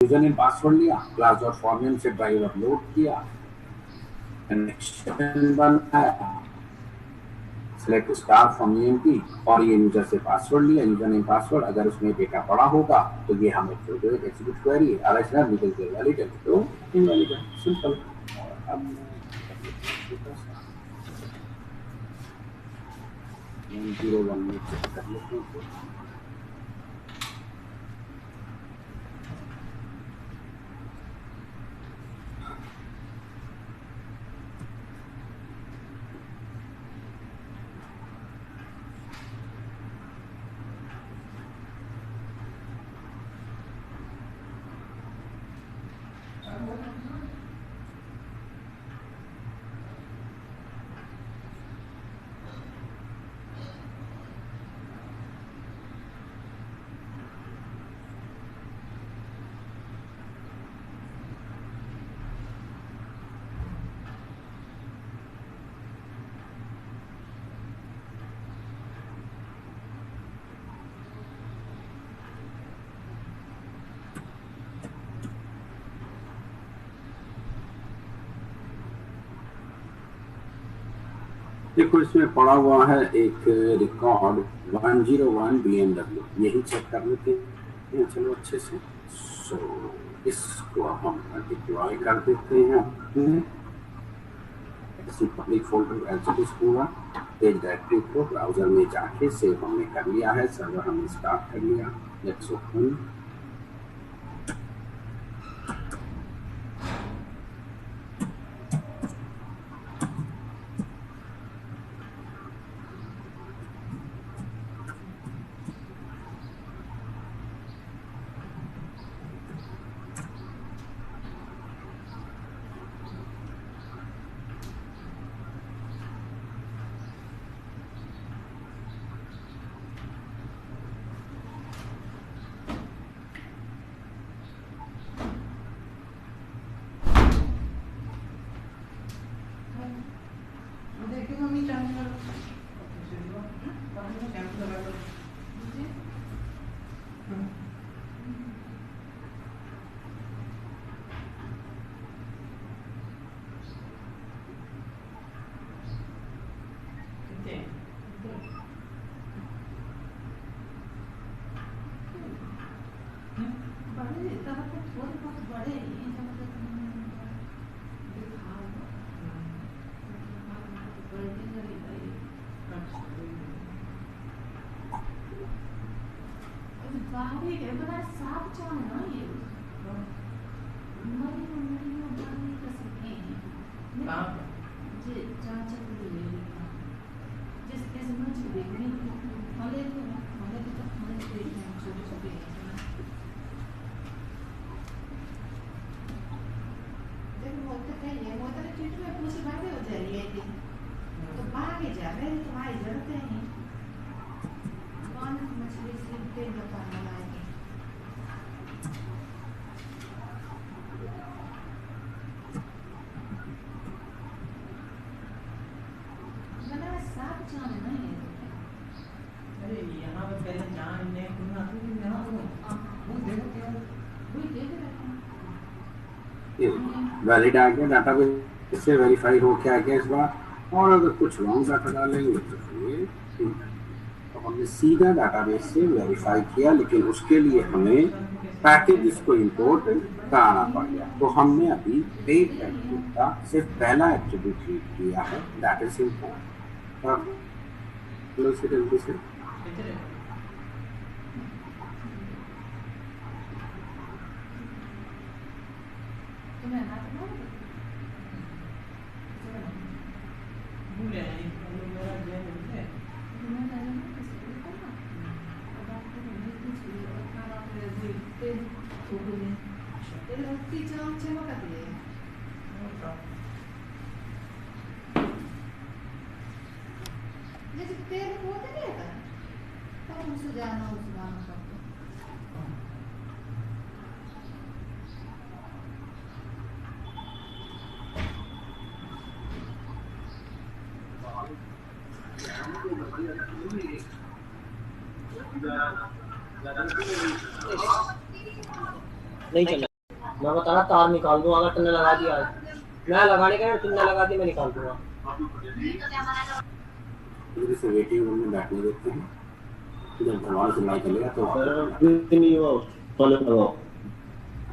User name password लिया, class dot form name से driver load किया, कनेक्शन बनाया, सेलेक्ट स्टार फ्रॉम ईएमपी और ये यूजर से पासवर्ड लिया, यूजर नेम पासवर्ड। अगर उसमें डेटा पड़ा होगा तो ये हमें एग्जीक्यूट क्वेरी है, अदरवाइज बिकॉज़ दे वैलिड है तो इनवैलिड है, सिंपल। अब 101 में चेक कर लेते हैं। देखो इसमें पड़ा हुआ है एक रिकॉर्ड 101 BMW, यही चेक कर लेते हैं चलो अच्छे से। सो इसको हम डिप्लॉय कर देते हैं पब्लिक फोल्डर एज पूरा पेज डायरेक्टरी को ब्राउजर में जाके सेव हमने कर लिया है, सर्वर हमने स्टार्ट कर लिया। Let's open. वैलिड आ गया, डाटाबेस से वेरीफाई हो के आ गया इस बार। और अगर कुछ रॉन्ग डाटा डालेंगे तो ये तो हमने सीधा डाटाबेस से वेरीफाई किया, लेकिन उसके लिए हमें पैकेज को इंपोर्ट कराना पड़ गया। तो हमने अभी पेज एट्रीब्यूट का सिर्फ पहला एट्रीब्यूट रीड किया है, दैट इज इंपोर्ट। जल्दी से नहीं चलना। मैं बता रहा तार निकाल दूंगा अगर तुमने लगा दिया। मैं लगाने का तुमने लगा दी मैं निकाल दूंगा। से वेटिंग रूम में बैठने देते हैं, जब भगवान सुनवाई चलेगा तो नहीं हुआ फॉलो करो।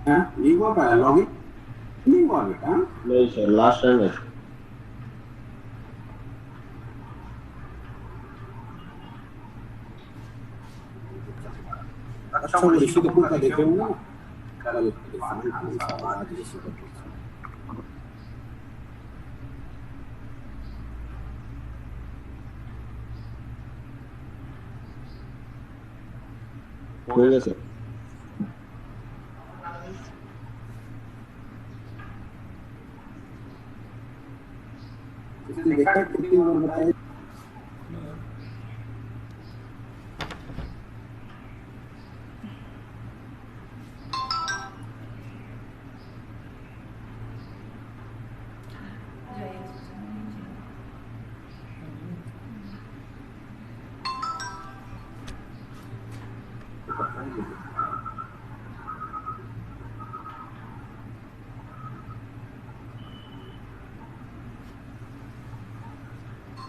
नहीं हुआ क्या लॉगिन नहीं हुआ बेटा। नहीं सर लास्ट टाइम है। अच्छा वो ऋषि कपूर का देखे होंगे ना कल इरफान खान साहब आज ऋषि कपूर हो गया सर। इसने देखा कितनी उम्र बताई।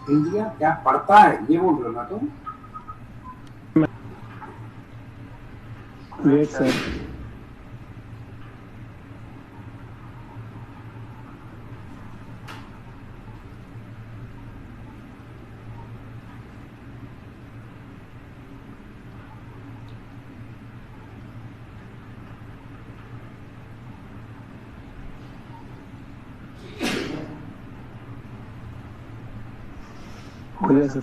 इंडिया क्या पढ़ता है ये बोल रहे हो ना तुम। Wait sir. हो गया सर।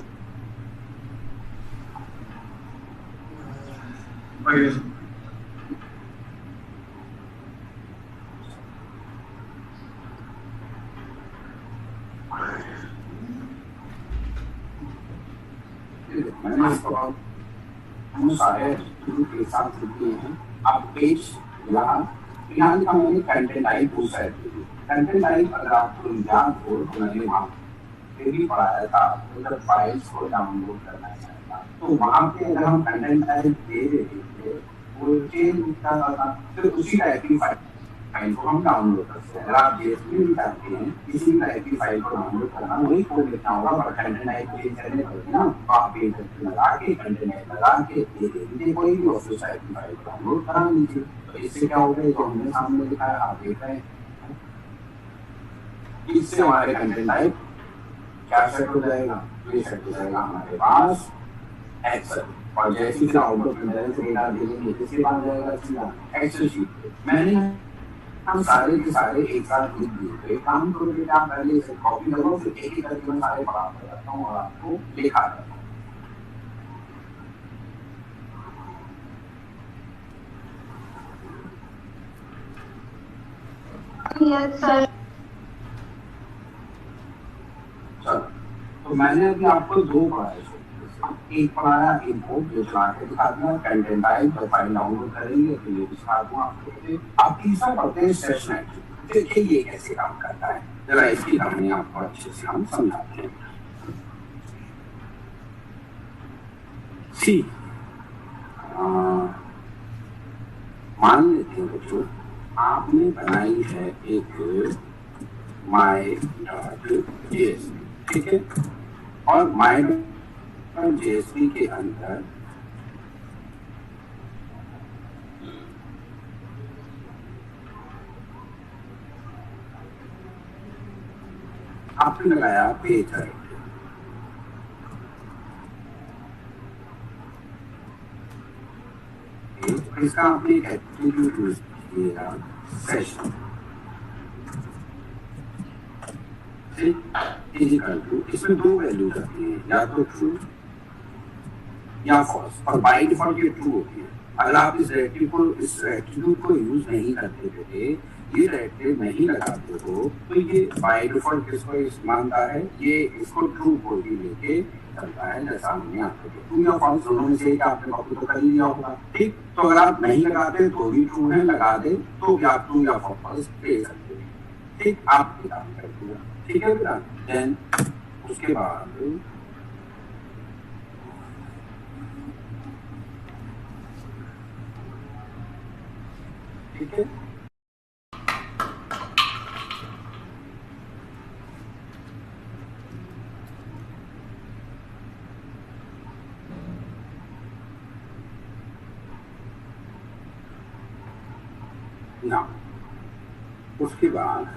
मैंने इसको सारे के साथ किए हैं। आप पेज यहाँ लिखा मैंने कंटेंट टाइप उस साइड पे कंटेंट टाइप अगर आपको याद हो तो मैंने वहाँ पे भी पढ़ाया था अगर फाइल्स को डाउनलोड करना है तो वहाँ पे अगर हम कंटेंट टाइप दे रहे थे वो चेंज दिखता था फिर उसी टाइप की फाइल को हम डाउनलोड करते हैं। अगर आप जेएसपी में चाहते हैं किसी टाइप की फाइल को डाउनलोड करना वही कोड लिखना होगा पर कंटेंट टाइप चेंज करने पड़ते ना आप पेज लगा के कंटेंट टाइप लगा के दे दीजिए कोई भी ऑफिस टाइप की फाइल को डाउनलोड करा लीजिए। तो इससे क्या होगा जो हमने सामने लिखा है आप देख रहे हैं इससे हमारे कंटेंट टाइप क्या सेट हो जाएगा ये सेट हो जाएगा हमारे पास एक्सेल और जैसे ही आउटपुट इंटरनेट से डेटा देंगे किसके पास जाएगा सीधा एक्सेल शीट। मैंने हम सारे के सारे एक साथ लिख दिए तो एक काम करो बेटा आप पहले इसे कॉपी करो फिर एक ही करके मैं सारे पढ़ा करता हूँ और आपको लिखा देता हूँ। Yes sir. चलो तो मैंने अभी आपको दो पढ़ाए एक पढ़ाया इम्पोर्ट जो चला के दिखा दिया कंटेंट टाइप जब फाइल डाउनलोड करेंगे तो ये दिखा दूँ आपको। आप तीसरा पढ़ते हैं सेशन देखिए ये कैसे काम करता है जरा इसकी कहानी आपको अच्छे से हम समझाते हैं। सी मान लेते हैं बच्चों आपने बनाई है एक माई डॉट जेएसपी ठीक है और माई डॉट जेएसपी के अंदर आपने लगाया पेज है इसका आपने एक एट्रीब्यूट यूज किया सेशन इक्वल टू इसमें दो वैल्यूज आती हैं या तो ट्रू या फॉल्स और बाय डिफॉल्ट ये ट्रू होती है। अगर आप इस एट्रीब्यूट को यूज नहीं करते थे ये डायरेक्टिव नहीं लगाते हो तो ये बाय डिफॉल्ट किसको मानता है ये इसको ट्रू को भी लेके चलता है जैसा हमने आपको ट्रू या फॉल्स दोनों में से आपने कॉपी तो कर लिया होगा ठीक। तो अगर आप नहीं लगाते तो भी ट्रू है लगा दे तो भी आप ट्रू या फॉल्स ले सकते हैं ठीक। आप काम कर दिया ठीक है बेटा। देन उसके बाद ठीक है। ना उसके बाद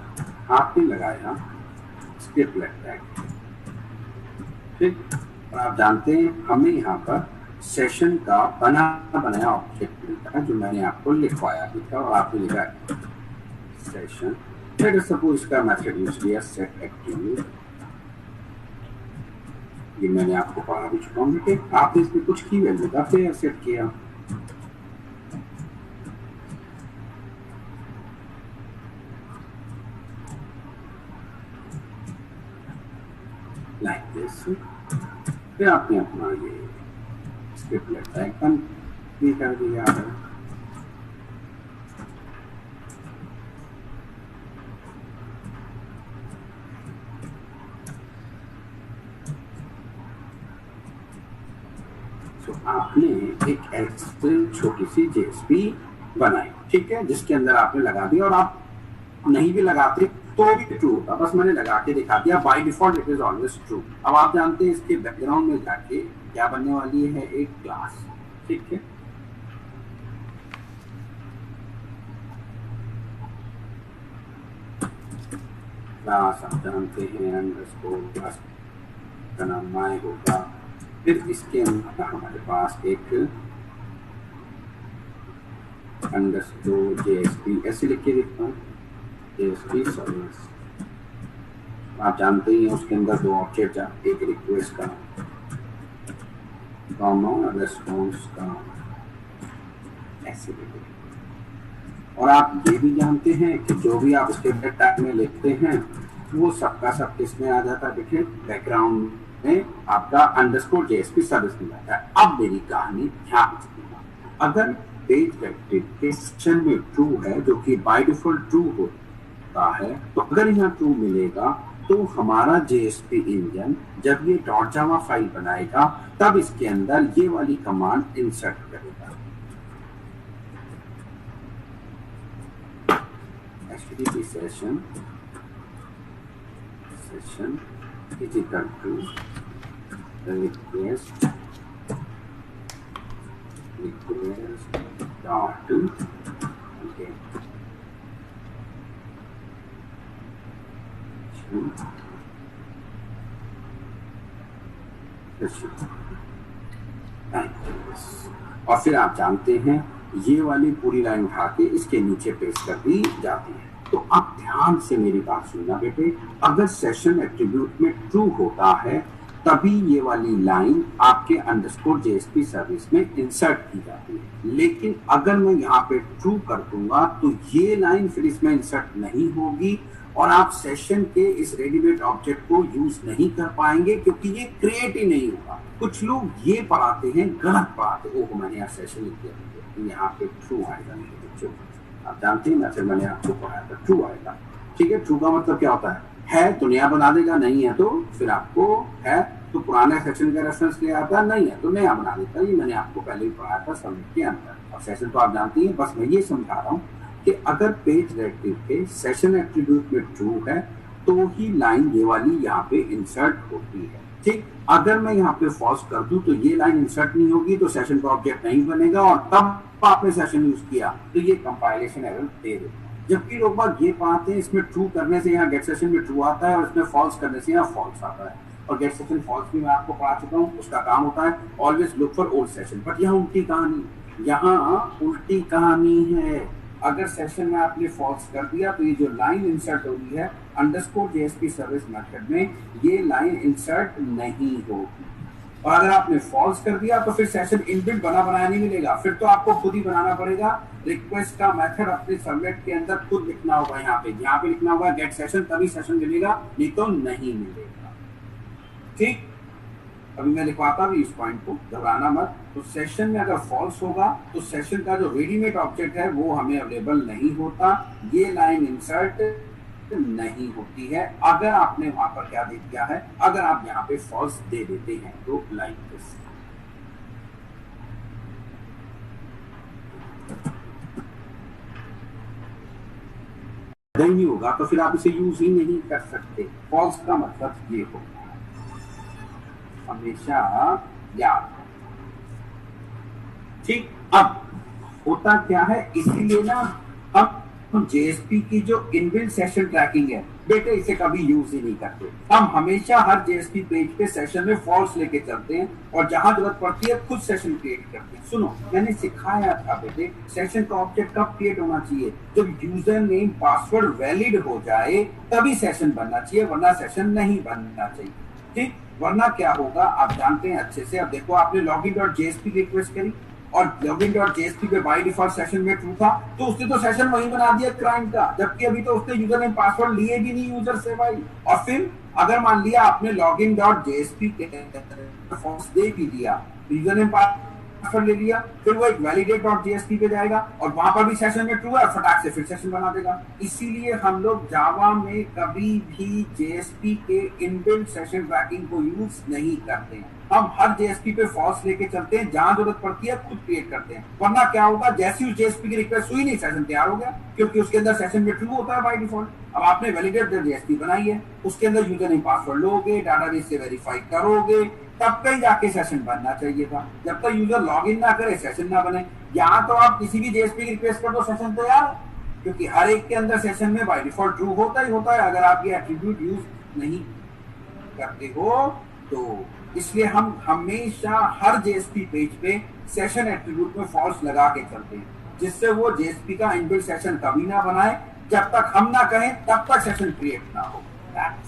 आपने लगाया स्क्रिप्ट टैग, ठीक। और आप जानते हैं हमें यहाँ पर सेशन का बना बनाया ऑब्जेक्ट मिलता है जो मैंने आपको लिखवाया भी था, और आपने लिखा सेशन। लेट अस सपोज इसका मेथड यूज किया सेट एक्टिव, ये मैंने आपको पढ़ा भी चुका हूँ। ठीक, आपने इसमें कुछ की वैल्यू का फिर सेट किया, लाइक दिस। फिर आपने अपना ये स्क्रिप्ट टैग बंद भी कर दिया है। तो आपने एक एक्सेल छोटी सी जेएसपी बनाई, ठीक है, जिसके अंदर आपने लगा दिया, और आप नहीं भी लगाते तो भी ट्रू होता, बस मैंने लगा के दिखा दिया। By default it is always true. अब आप जानते हैं इसके बैकग्राउंड में जाके क्या बनने वाली है, एक क्लास, ठीक है। क्लास आप जानते हैं अंडरस्कोर, क्लास का नाम माय होगा। फिर इसके अंदर हमारे पास एक अंडरस्कोर जेएसपी ऐसे लिख के देखता हूँ, जेएसपी सर्विस। आप जानते ही हैं उसके अंदर दो ऑब्जेक्ट है, एक रिक्वेस्ट का रेस्पॉन्स का, ऐसे लिखे। और आप ये भी जानते हैं कि जो भी आप इसके टैग में लिखते हैं वो सबका सब किसमें आ जाता है, देखिए बैकग्राउंड में आपका अंडरस्कोर जेएसपी सर्विस में जाता है। अब मेरी कहानी ध्यान से, अगर पेज वेरिफिकेशन में ट्रू है, जो कि बाय डिफॉल्ट ट्रू होता है, तो अगर यहाँ ट्रू मिलेगा तो हमारा जेएसपी इंजन जब ये डॉट जावा फाइल बनाएगा तब इसके अंदर ये वाली कमांड इंसर्ट करेगा, http session is equal to request dot okay और फिर आप जानते हैं ये वाली पूरी लाइन उठा के इसके नीचे पेस्ट कर दी जाती है। तो आप ध्यान से मेरी बात सुनना बेटे, अगर सेशन एट्रीब्यूट में ट्रू होता है तभी ये वाली लाइन आपके अंडरस्कोर जेएसपी सर्विस में इंसर्ट की जाती है, लेकिन अगर मैं यहाँ पे ट्रू कर दूंगा तो ये लाइन फिर इसमें इंसर्ट नहीं होगी और आप सेशन के इस रेडीमेड ऑब्जेक्ट को यूज नहीं कर पाएंगे क्योंकि ये क्रिएट ही नहीं होगा। कुछ लोग ये पढ़ाते हैं, गलत पढ़ाते, ओह मैंने यहाँ सेशन लिख दिया, यहाँ पे ट्रू आएगा, नहीं ट्रू। आप जानते हैं ना, फिर मैंने आपको पढ़ाया था ट्रू आएगा, ठीक है। ट्रू का मतलब क्या होता है तो नया बना देगा, नहीं है तो फिर आपको है तो पुराना सेशन का रेफरेंस ले आता, नहीं है तो नया बना देता। ये मैंने आपको पहले ही पढ़ाया था सबमिट के अंदर। और सेशन तो आप जानते हैं, बस मैं ये समझा रहा हूँ कि अगर पेज डायरेक्टिव के सेशन एट्रीब्यूट में ट्रू है तो ही लाइन ये वाली यहाँ पे इंसर्ट होती है, ठीक। अगर मैं यहाँ पे फॉल्स कर दूं तो ये लाइन इंसर्ट नहीं होगी, तो सेशन का ऑब्जेक्ट नहीं बनेगा और तब आपने सेशन यूज किया तो ये कंपाइलेशन एरर दे देगा। जबकि लोग बात ये पाते हैं इसमें ट्रू करने से यहाँ गेट सेशन में ट्रू आता है और इसमें फॉल्स करने से यहाँ फॉल्स आता है। और गेट सेशन फॉल्स भी मैं आपको पढ़ा चुका हूँ, उसका काम होता है always look for old session. But यहाँ उल्टी कहानी, यहाँ उल्टी कहानी है। अगर सेशन में आपने फॉल्स कर दिया तो ये जो लाइन इंसर्ट हो रही है अंडरस्कोर जेएसपी सर्विस मेथड में, ये लाइन इंसर्ट नहीं होगी। और अगर आपने फॉल्स कर दिया तो फिर सेशन इनबिल्ट बना बनाया नहीं मिलेगा, फिर तो आपको खुद ही बनाना पड़ेगा। रिक्वेस्ट का मेथड अपने सर्वलेट के अंदर खुद लिखना होगा, यहाँ पे लिखना होगा गेट सेशन, तभी सेशन मिलेगा, नहीं तो नहीं मिलेगा, ठीक। अभी मैं लिखवाता भी इस पॉइंट को, घबराना मत। तो सेशन में अगर फॉल्स होगा तो सेशन का जो रेडीमेड ऑब्जेक्ट है वो हमें अवेलेबल नहीं होता, ये लाइन इंसर्ट नहीं होती है। अगर आपने वहां पर क्या दे दिया है, अगर आप यहाँ पे फॉल्स दे देते हैं तो लाइन दिस। ही नहीं होगा तो फिर आप इसे यूज ही नहीं कर सकते। फॉल्स का मतलब ये हो, हमेशा याद। ठीक, अब होता क्या है, इसीलिए ना हम जेएसपी की जो इनबिल्ट सेशन ट्रैकिंग है बेटे इसे कभी यूज ही नहीं करते। हम हमेशा हर जेएसपी पेज पे सेशन में फॉल्स लेके चलते हैं और जहां जरूरत पड़ती है खुद सेशन क्रिएट करते हैं। सुनो, मैंने सिखाया था बेटे सेशन का ऑब्जेक्ट कब क्रिएट होना चाहिए, जब यूजर नेम पासवर्ड वैलिड हो जाए तभी सेशन बनना चाहिए, वरना सेशन नहीं बनना चाहिए। ठीक, वरना क्या होगा आप जानते हैं अच्छे से। अब देखो, आपने login.jsp की रिक्वेस्ट करी और login.jsp पे बाय डिफॉल्ट सेशन में ट्रू था, तो उसने तो सेशन वहीं बना दिया क्लाइंट का, जबकि अभी तो उसने यूजर नेम पासवर्ड लिए भी नहीं यूजर से भाई। और फिर अगर मान लिया आपने login.jsp के फॉल्स दे भी दिया, यूजर नेम पासवर्ड ले लिया, फिर वो एक validate.jsp पे जाएगा और वहां पर भी सेशन में ट्रू है, फटाक से फिर सेशन बना देगा। इसीलिए हम लोग जावा में कभी भी जेएसपी के इनबिल्ट सेशन ट्रैकिंग को यूज नहीं करते हैं। हम हर जेएसपी पे फॉल्स लेके चलते हैं, जहां जरूरत पड़ती है खुद क्रिएट करते हैं। वरना क्या होगा, जैसी उस जेएसपी की रिक्वेस्ट हुई नहीं सेशन तैयार हो गया, क्योंकि उसके अंदर सेशन में ट्रू होता है बाय डिफॉल्ट। अब आपने वैलिडेट जेएसपी बनाई है, उसके अंदर यूजर नेम पासवर्ड लोगे, डाटाबेस से वेरीफाई करोगे, तब कहीं जाके सेशन बनना चाहिए था। जब तक यूजर लॉग इन ना करे सेशन ना बने। यहाँ तो आप किसी भी जेएसपी की रिक्वेस्ट कर दो सेशन तैयार, क्योंकि हर एक के अंदर सेशन में बाय डिफॉल्ट ट्रू होता ही होता है अगर आप ये एट्रीब्यूट यूज नहीं करते हो तो। इसलिए हम हमेशा हर जेएसपी पेज पे सेशन एट्रीब्यूट में फॉल्स लगा के चलते हैं, जिससे वो जेएसपी का इनबिल्ट सेशन कभी ना बनाए, जब तक हम ना कहें तब तक सेशन क्रिएट ना हो,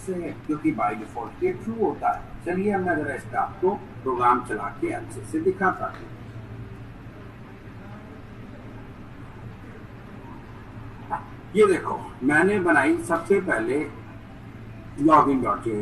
क्योंकि बाय डिफॉल्ट ये ट्रू होता है। चलिए अब मैं जरा इसका आपको प्रोग्राम चला के अच्छे से दिखाता हूँ। ये देखो, मैंने बनाई सबसे पहले login.jsp,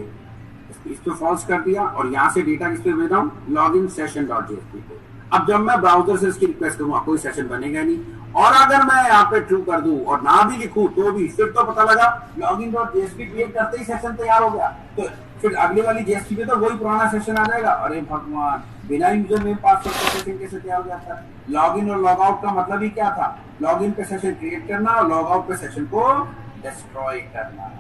इस पे फॉल्स कर दिया और यहाँ से डेटा किस पे भेज रहा हूँ, login session.jsp को। अब जब मैं ब्राउजर से इसकी रिक्वेस्ट करूंगा कोई सेशन बनेगा नहीं, और अगर मैं यहाँ पे ट्रू कर दूं और ना भी लिखूं तो भी फिर तो पता लगा login.jsp क्रिएट करते ही सेशन तैयार हो गया, तो फिर अगले वाली जेएसपी पे तो वही पुराना सेशन आ जाएगा। अरे भगवान, बिना यूजर नेम पासवर्ड का सेशन कैसे तैयार हो जाता है। लॉगिन और लॉग आउट का मतलब ही क्या था, लॉगिन पे सेशन क्रिएट करना और लॉग आउट पे सेशन को डिस्ट्रॉय करना।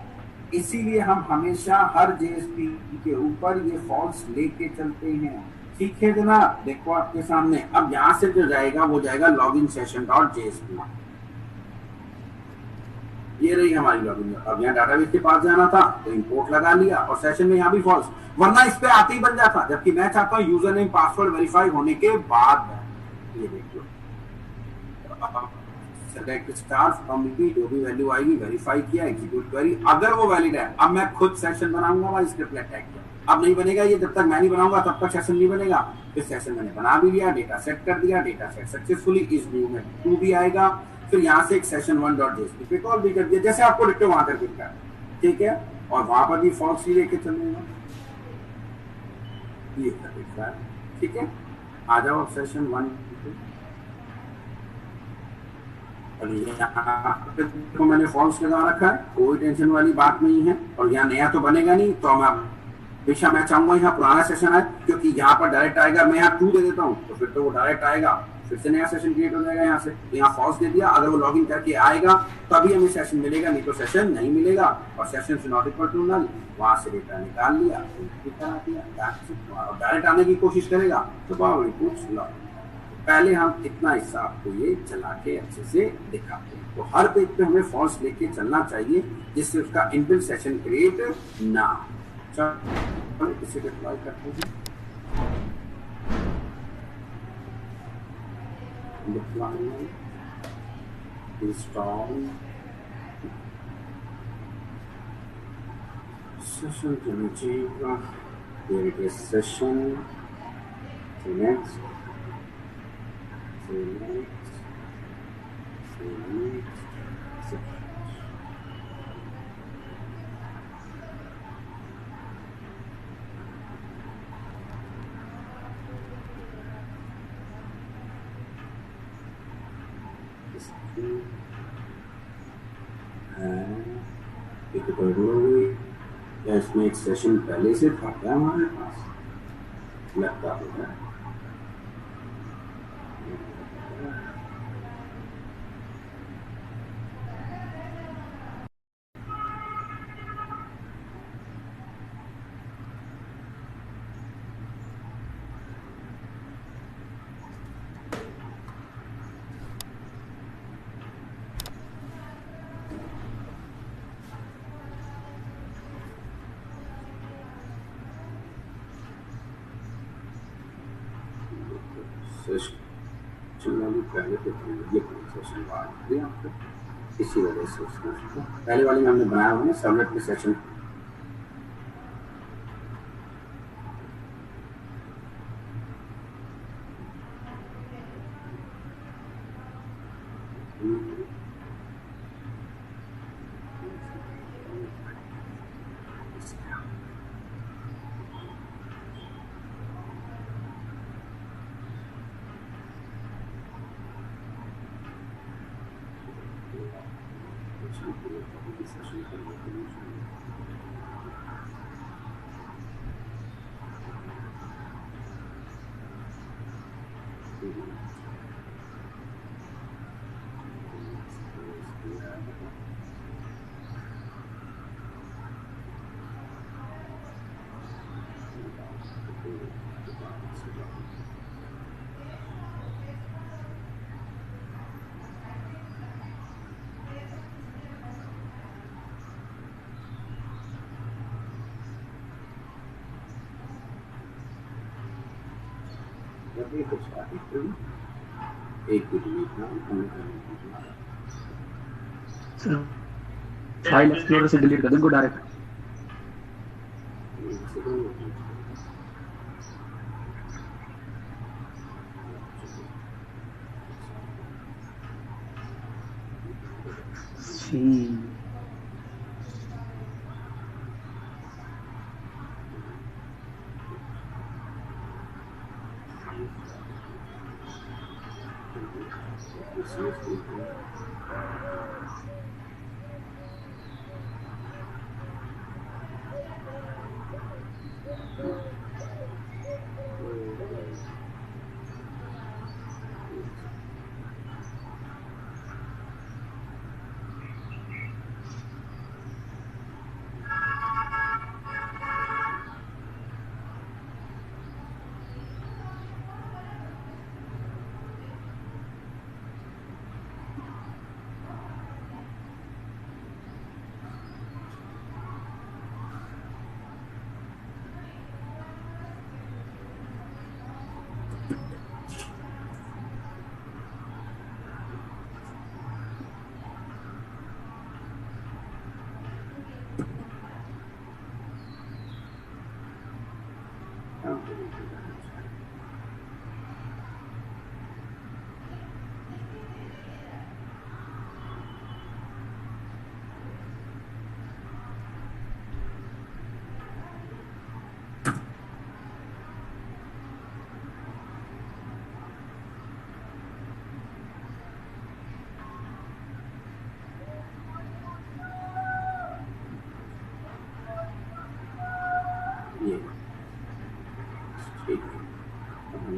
इसीलिए हम हमेशा हर जेएसपी के ऊपर ये फॉल्स लेके चलते हैं। ठीक है जनाब, देखो आपके सामने। अब यहाँ से जो जाएगा वो जाएगा लॉगिन सेशन.jsp, ये रही हमारी लॉगिन। अब यहाँ डाटाबेस के पास जाना था तो इंपोर्ट लगा लिया और सेशन में यहाँ भी फॉल्स, वरना इस पे आते ही बन जाता, जबकि मैं चाहता हूँ यूजर नेम पासवर्ड वेरीफाई होने के बाद। ये देख लो, सेलेक्ट स्टार फ्रॉम जो भी वैल्यू आएगी वेरीफाई किया, एग्जीक्यूट क्वेरी, अगर वो वैलिड है अब मैं खुद सेशन बनाऊंगा भाई स्क्रिप्ट टैग किया। अब नहीं बनेगा ये, जब तक मैं नहीं बनाऊंगा तब तक सेशन नहीं बनेगा। फिर सेशन मैंने बना भी लिया, डेटा सेट कर दिया, डेटा सेट सक्सेसफुली, इस व्यू में 2 भी आएगा। फिर यहाँ से एक सेशन 1.jsp पे कॉल भी कर दिया, जैसे आपको डिक्टो वहां करके दिखा, ठीक है। और वहां पर भी फॉल्स ही लेके चलूंगा, ये दिख रहा है, ठीक है। आ जाओ अब सेशन 1 को मैंने फॉल्स लगा रखा है, कोई टेंशन वाली बात नहीं है। और यहाँ नया तो बनेगा नहीं, तो हमेशा मैं चाहूंगा यहाँ पुराना सेशन आए, क्योंकि यहाँ पर डायरेक्ट आएगा। मैं यहाँ 2 दे देता हूँ तो फिर तो वो डायरेक्ट आएगा, फिर से नया सेशन क्रिएट हो जाएगा। यहाँ से यहाँ फॉल्स दे दिया, अगर वो लॉगिन करके आएगा तभी हमें सेशन मिलेगा, नहीं तो सेशन नहीं मिलेगा। और सेशन से नॉट इक्वल टू नल, वहां से डेटा निकाल लिया, डायरेक्ट आने की कोशिश करेगा तो कुछ लो। पहले हम इतना हिस्सा आपको ये चला के अच्छे से दिखाते हैं। तो हर पेज पे हमें फॉल्स लेके चलना चाहिए, जिससे उसका इनबिल्ट सेशन क्रिएट ना। चलो इसे डिप्लॉय करते हैं। डिप्लॉयमेंट, इंस्टॉल, सेशन चलना चाहिए, here it is session, next, इसमें एक सेशन पहले से था क्या हमारे पास, लगता है। सेशन वाली पहले तो ये सेशन बाद दिया आपको, इसी वजह से उसको पहले वाले में हमने बनाया हुआ है सर्वलेट के सेशन। एक फाइल एक्सप्लोरर से डिलीट कर देंगे डायरेक्ट।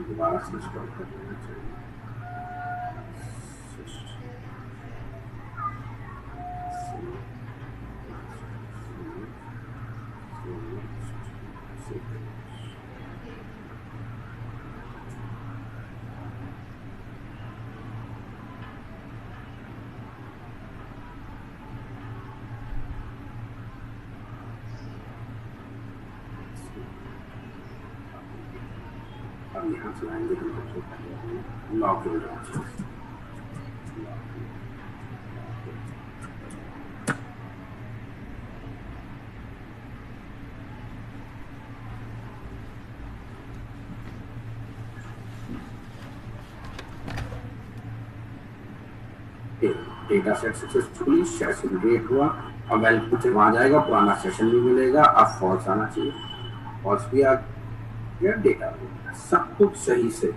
दोबारा से इंस्टॉल कर देना चाहिए। अब यहाँ से आएंगे तो सबसे पहले लॉक हो जाए। Data set successfully session create हुआ। अब वेलकम से वहां जाएगा, पुराना सेशन भी मिलेगा। अब फॉल्स आना चाहिए, फॉल्स भी आ गया, डेटा सब कुछ सही से।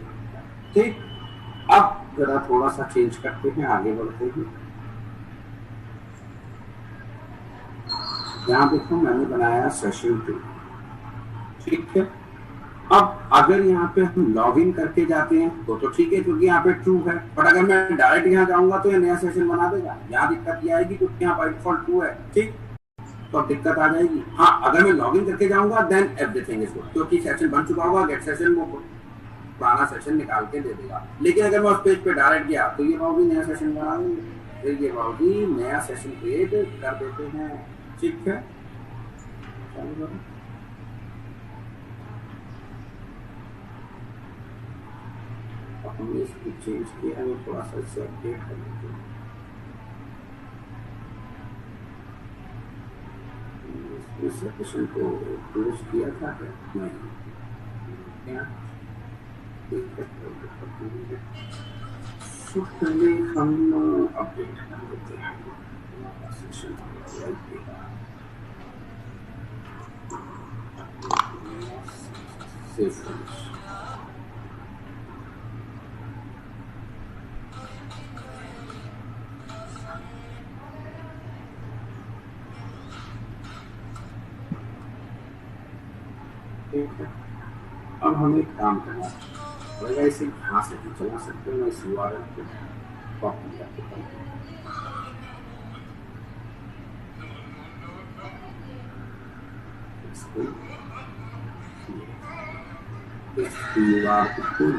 ठीक, अब जरा थोड़ा सा चेंज करते हैं, आगे बढ़ते हैं। यहाँ देखो मैंने बनाया सेशन 2, ठीक है। अब अगर यहाँ पे हम लॉग इन करके जाते हैं तो ठीक है, क्योंकि यहाँ पे ट्रू है। बट अगर मैं डायरेक्ट यहाँ जाऊंगा तो ये नया सेशन बना देगा। यहाँ दिक्कत ये आएगी क्योंकि यहाँ बाय डिफॉल्ट ट्रू है, ठीक, तो दिक्कत आ जाएगी। हाँ, अगर मैं लॉग इन करके जाऊंगा देन एवरीथिंग इज गुड, क्योंकि सेशन बन चुका होगा। गेट सेशन वो पुराना सेशन निकाल के दे देगा। लेकिन अगर मैं उस पेज पे डायरेक्ट गया तो ये बाबू नया सेशन बना देंगे, फिर ये बाबू नया सेशन क्रिएट कर देते हैं, ठीक है। हमने इसको चेंज किया है, थोड़ा सा इसे अपडेट कर लेते हैं। इस सेशन को क्लोज किया था क्या? नहीं, क्या पहले हम अपडेट कर लेते हैं सेशन ठीक है। अब हमें एक काम करना पड़ेगा, इसे यहाँ से भी चला सकते हैं। मैं इस URL को कॉपी करके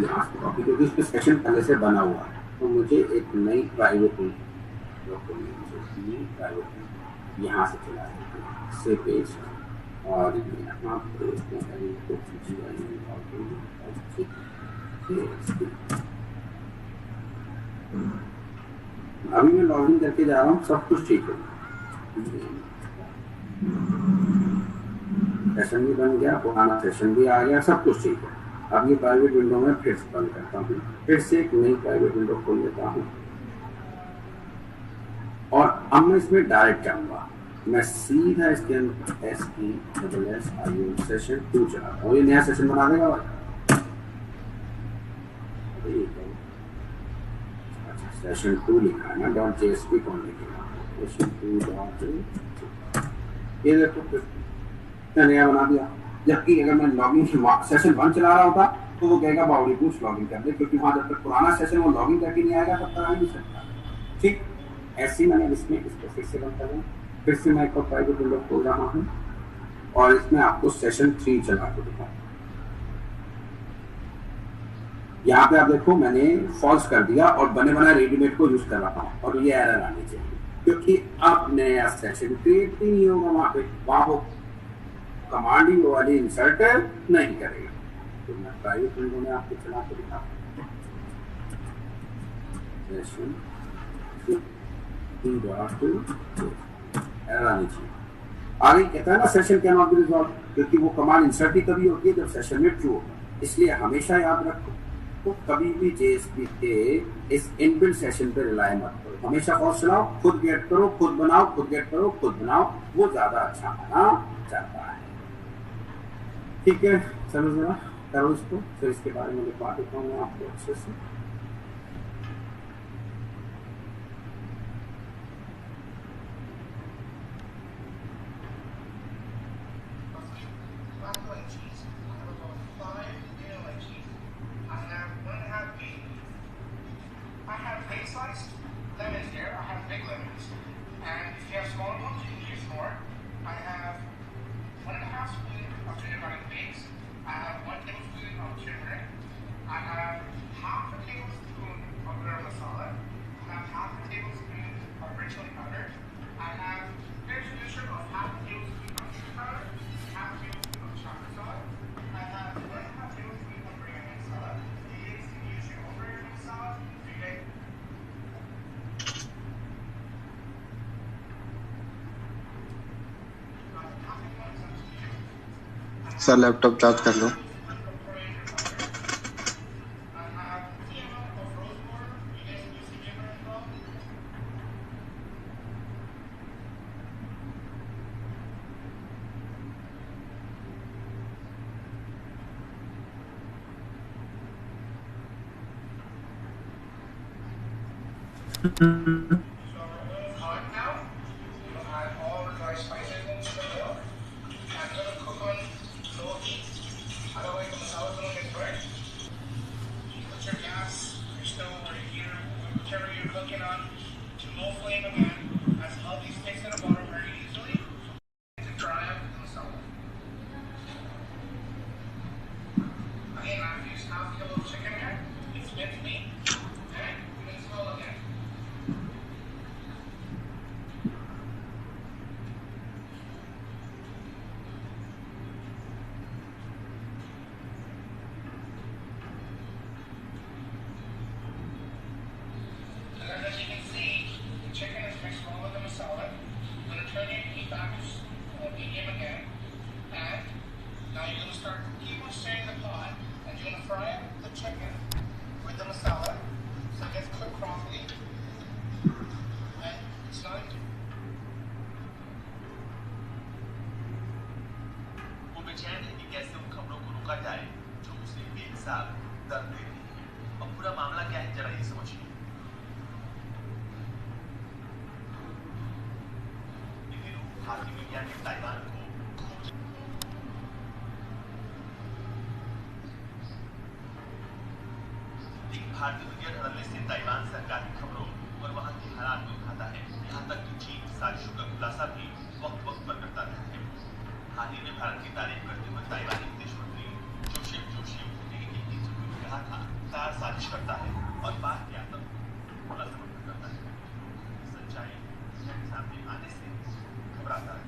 यहाँ से कॉपी, क्योंकि इसमें सेशन पहले से बना हुआ है, तो मुझे एक नई प्राइवेट यहाँ से चला से पेज और यहाँ पर अभी मैं लॉगिन करके जा रहा हूँ, सब कुछ ठीक है। सेशन भी बन गया, पुराना सेशन भी आ गया, सब कुछ ठीक है। अब ये प्राइवेट विंडो में फिर से बंद करता हूँ, फिर से एक नई प्राइवेट विंडो खोल लेता हूँ और अब मैं इसमें डायरेक्ट जाऊंगा। मैं सीधा इसके अंदर SESSIO सेशन 2 चलाता हूँ। ये नया सेशन बना देगा भाई। अच्छा, सेशन 2 लिखा है ना, .jsp कौन लिखेगा? सेशन 2 ये देखो नया बना दिया। जबकि अगर मैं लॉगिन सेशन 1 चला रहा होता तो वो कहेगा बाउडी पूछ लॉगिन कर दे, क्योंकि वहां जब तक पुराना सेशन वो लॉगिन करके नहीं आएगा तब तक आ नहीं सकता। ठीक, ऐसे ही मैंने इसमें इसको फिर से बंद करूँ, फिर से मैं एक प्राइवेट विंडो खोल रहा हूँ और इसमें आपको सेशन 3 चला के दिखाऊँ। यहाँ पे आप देखो मैंने फॉल्स कर दिया और बने बनाए रेडीमेड को यूज कर रहा हूँ और ये एरर आनी चाहिए, क्योंकि अब नया सेशन क्रिएट ही नहीं होगा। वहां वो कमांड ही वो वाली इंसर्ट नहीं करेगा। तो मैं प्राइवेट विंडो में आपको चला के दिखाता हूँ। एरर आनी चाहिए। आगे कहता है ना session can not be resolve, क्योंकि वो कमांड इंसर्ट ही तभी होती है जब सेशन में ट्रू होगा। इसलिए हमेशा याद रखो, तो कभी भी JSP के इस इनबिल्ट सेशन पे रिलाय मत करो। हमेशा फॉल्स चलाओ, खुद गेट करो, खुद बनाओ, खुद गेट करो, खुद बनाओ, वो ज्यादा अच्छा माना जाता है। ठीक है, चलो जरा करो इसको, फिर इसके बारे में बता देता हूँ मैं आपको अच्छे से। सर लैपटॉप चार्ज कर लो। turning back to medium again. And now you're going to start keep on stirring the pot, and you're going to fry the chicken with the masala so it gets cooked properly. And slowly. वो बेचैन है कि कैसे उन खबरों को रोका जाए जो उसे बेमिसाल दर्द दे रही है। अब पूरा मामला क्या है जरा ये समझिए। भारतीय मीडिया ने ताइवान को भारतीय मीडिया धड़ल्ले से ताइवान सरकार की खबरों और वहां के हालात को दिखाता है। यहाँ तक कि चीन साजिशों का खुलासा भी वक्त वक्त पर करता रहता है। हाल ही में भारत की तारीफ करते हुए ताइवानी विदेश मंत्री जोसेफ जोशी ने एक इंटरव्यू में कहा था, तार साजिश करता है और पाक के आतंक का समर्थन करता है। सच्चाई सामने आने से घबराता रहता है।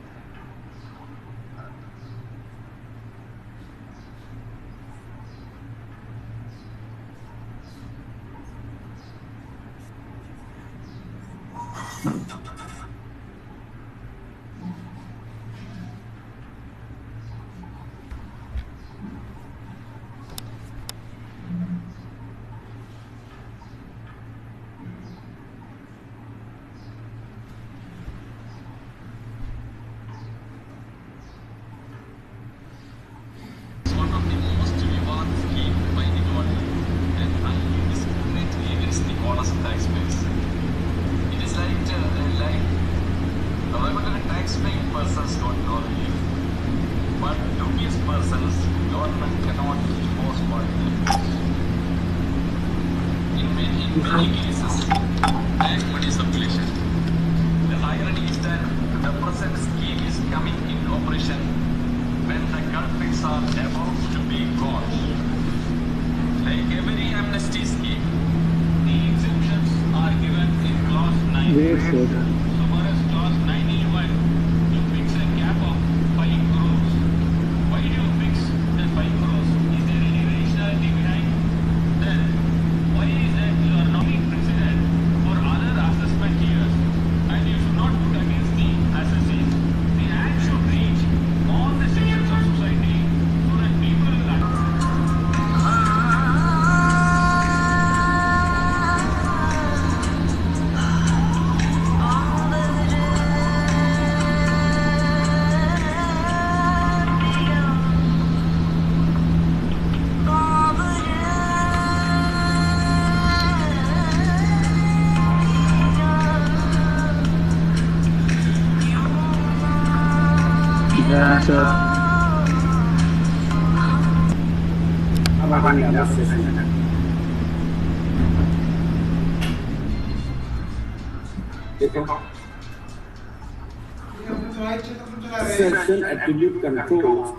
Session attribute controls.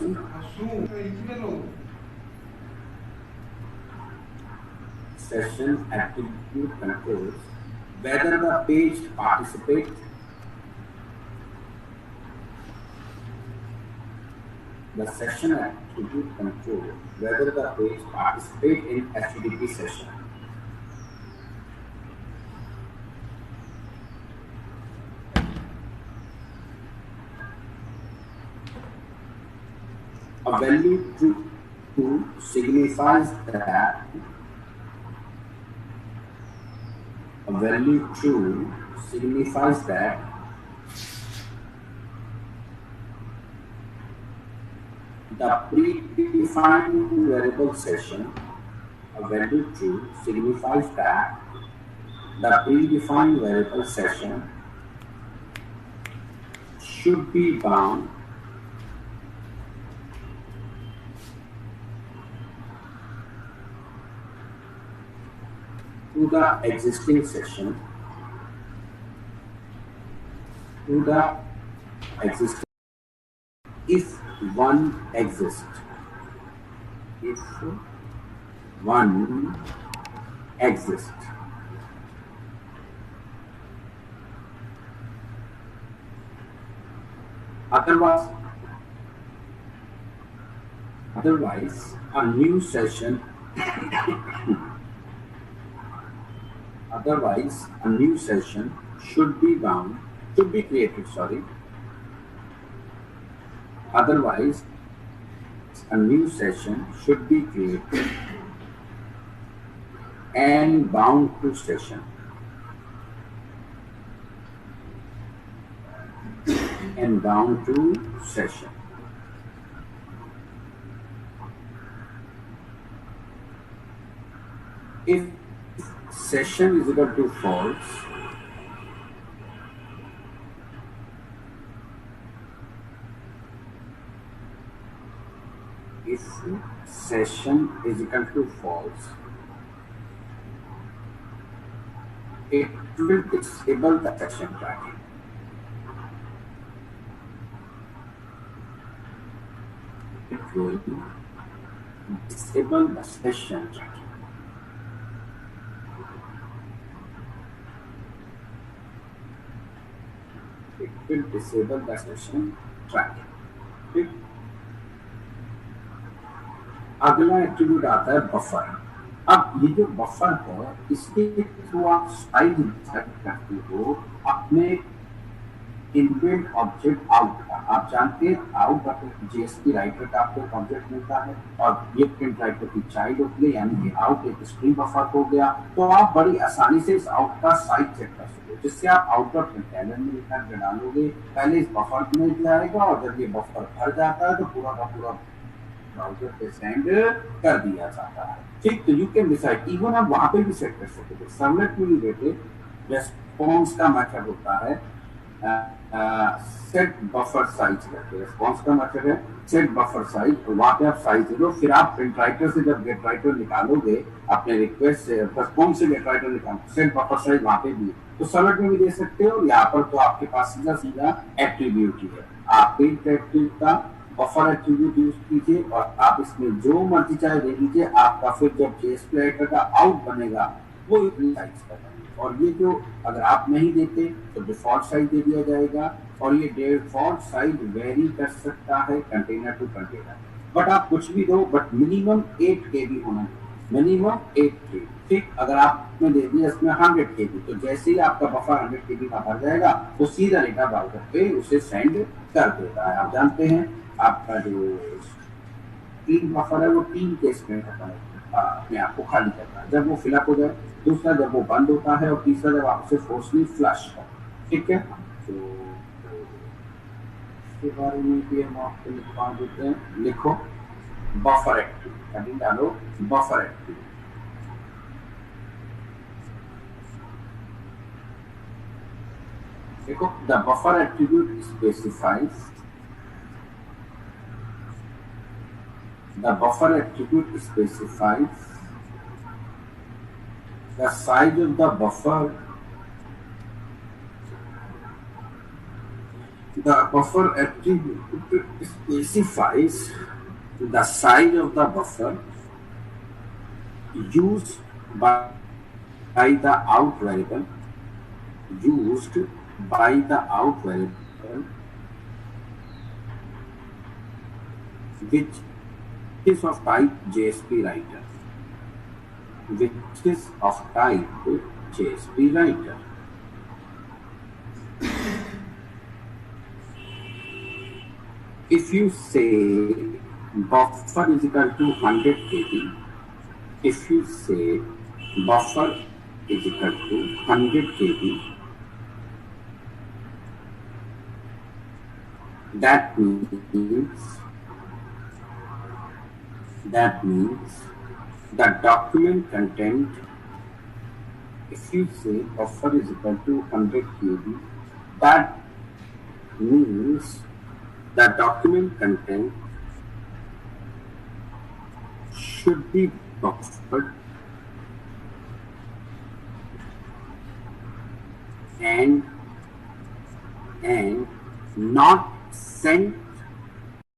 Session attribute controls whether the page participates. The session attribute controls whether the page participates in HTTP session. A value true signifies that the predefined variable session. A value true signifies that the predefined variable session should be bound to the existing session, if one exists. Otherwise, a new session should be created, Otherwise, a new session should be created and bound to session. And bound to session. If session is equal to false, if session is equal to false, it will disable the session tracking. It will disable the session tracking. It will disable the session tracking. ठीक? अगला attribute आता है buffer. अब ये जो buffer है इसके through आप साइज सेट करते हो अपने इनबिल्ट ऑब्जेक्ट आउट का। आप जानते हैं आउट जेएसपी राइटर का आपको एक ऑब्जेक्ट मिलता है और ये प्रिंट राइटर की चाइल्ड होती है, यानी कि आउट एक स्ट्रिंग बफर हो गया। तो आप बड़ी आसानी से इस आउट का साइज सेट कर सकते हो, जिससे आप आउटर कंटेनर में लिखा के डालोगे, पहले इस बफर में जाएगा और जब ये बफर भर जाता है तो पूरा का पूरा ब्राउजर पे सेंड कर दिया जाता है। ठीक, तो यू कैन डिसाइड, इवन आप वहां पे भी सेट कर सकते हो। सर्वलेट में भी देते रेस्पॉन्स का मेथड होता है सेट बफर साइज करके। रेस्पॉन्स का मेथड है सेट बफर साइज, वहां पे आप साइज दे दो, फिर आप प्रिंट राइटर से जब गेट राइटर निकालोगे अपने रिक्वेस्ट से, रेस्पॉन्स से गेट राइटर निकालो, सेट बफर साइज वहां पे भी तो सर्वलेट में भी दे सकते हो। यहाँ पर तो आपके पास सीधा सीधा एट्रीब्यूट ही है। आप प्रिंट एट्रीब्यूट का बफर एट्रीब्यूट यूज कीजिए और आप इसमें जो मर्जी चाहे दे दीजिए। आपका फिर जब जेएसपी राइटर का आउट बनेगा वो साइज का बनेगा। और ये जो अगर आप नहीं देते तो डिफॉल्ट साइज दे दिया जाएगा और ये डिफॉल्ट साइज वेरी कर सकता है कंटेनर टू कंटेनर। बट आप कुछ भी दो, बट मिनिमम 8 KB होना चाहिए, मिनिमम 8 KB। ठीक, अगर आपने दे दिया इसमें 100 KB तो जैसे ही आपका बफर 100 KB का भर जाएगा वो सीधा डेटा ब्राउजर पे उसे सेंड कर देता है। आप जानते हैं आपका जो 3 बफर है वो 3 केस में होता है, अपने आप को खाली करता है। जब वो फिलअप हो जाए, दूसरा जब वो बंद होता है और तीसरा जब आप उसे फोर्सली फ्लश हो। ठीक है, तो इसके बारे में भी हम आपको लिखवा देते हैं। लिखो बफर एक्टिव, कभी डालो बफर एक्टिव। देखो the buffer attribute specifies the buffer attribute specifies the size of the buffer. The buffer attribute specifies the size of the buffer used by the out variable, used by the out variable, which is of type JSP writer, which is of type JSP writer. If you say buffer is equal to 100 KB, if you say buffer is equal to 100 KB, that means the document content, if you say buffer is equal to 100 KB, that means the document content should be buffered and not sent